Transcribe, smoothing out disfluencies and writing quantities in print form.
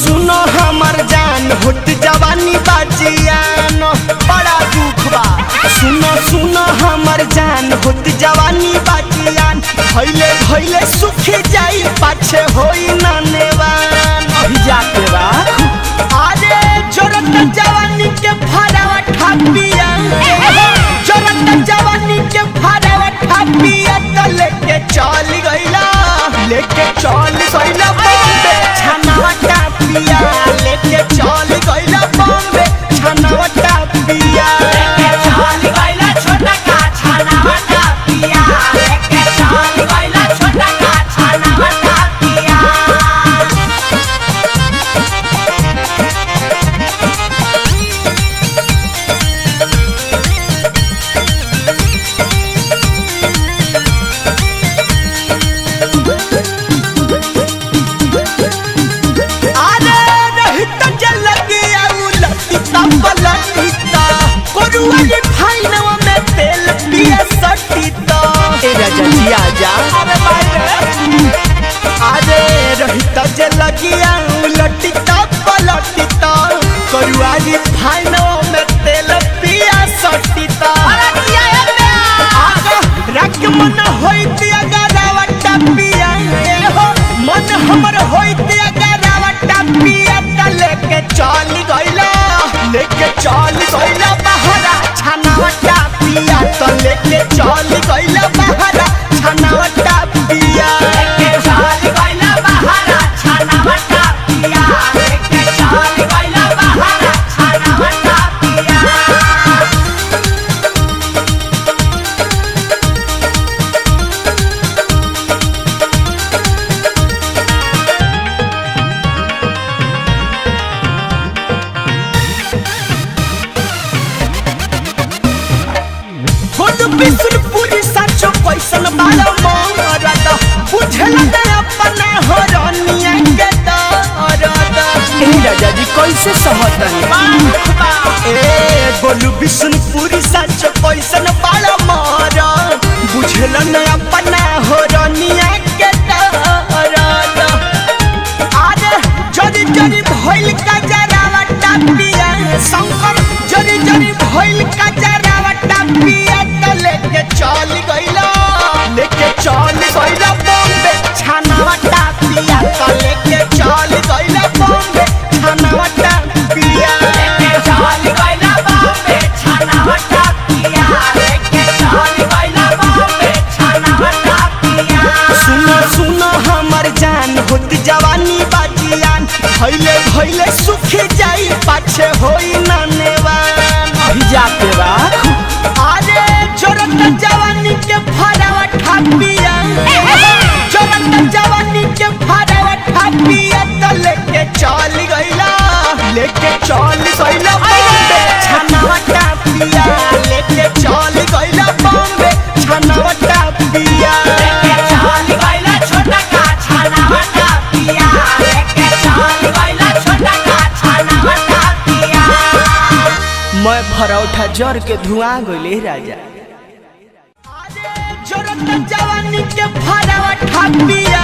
सुनो हमर जान होत जवानी बाजियान बड़ा दुख बा। सुनो हमर जान होत जवानी बाजियान भइले भइले सुख जाई पाछे होई ना नेवान अभी जाके बा। अरे जोरत जवानी के फरावा ठापिया जोरत जवानी के फरावा ठापिया त लेके चल गइला बॉम्बे छनावा टापिया लेके चल गइला बॉम्बे छनावा टापिया लेके चल गइला छोटा का छनावा टापिया लेके चल गइला छोटा का छनावा टापिया। अरे रहिता जे लगिया लटिता पलटिता करुआरी फाइनो में तेल पिया सटिता रख मन होइत अगरावटा पिया हो मन हमर होइत अगरावटा पिया त लेके चल गइला बहरा छनावटा पिया त लेके चल गइला बहरा छनावटा पिया लेके चल गइला बहरा छनावटा पिया लेके चल गइला बहरा छनावटा पिया। बिसुरपुरी साचो कैसन बाला मोरद बुझला दे अपना हरनिया के दरद ए राजा जी कैसे समझतनी ए बोलू बिसुरपुरी साचो कैसन बाला मोरद बुझला दे अपना हरनिया के दरद। अरे जरी जरी भइल का जरावा टापिया शंकर जरी जरी भइल का जरावा टापिया लेके चल गइला बॉम्बे छनावा टापिया त लेके चल गइला बॉम्बे छनावा टापिया लेके चल गइला बॉम्बे छनावा टापिया लेके चल गइला बॉम्बे छनावा टापिया। सुनो हमर जान होत जवानी बाजियान भइले भइले सुख जाई पाछे होई ना नेवान अभी जाके बा। अरे जोरत जवानी के फरावा ठापिया जोरत जवानी के फरावा ठापिया त लेके चल गइला बॉम्बे छनावा टापिया लेके चल गइला बॉम्बे छनावा टापिया लेके चल गइला छोटा का छनावा टापिया लेके चल गइला छोटा का छनावा टापिया। मैं फरौठा जर के धुआं गइले राजा। जोरत जवानी के फरावा ठापिया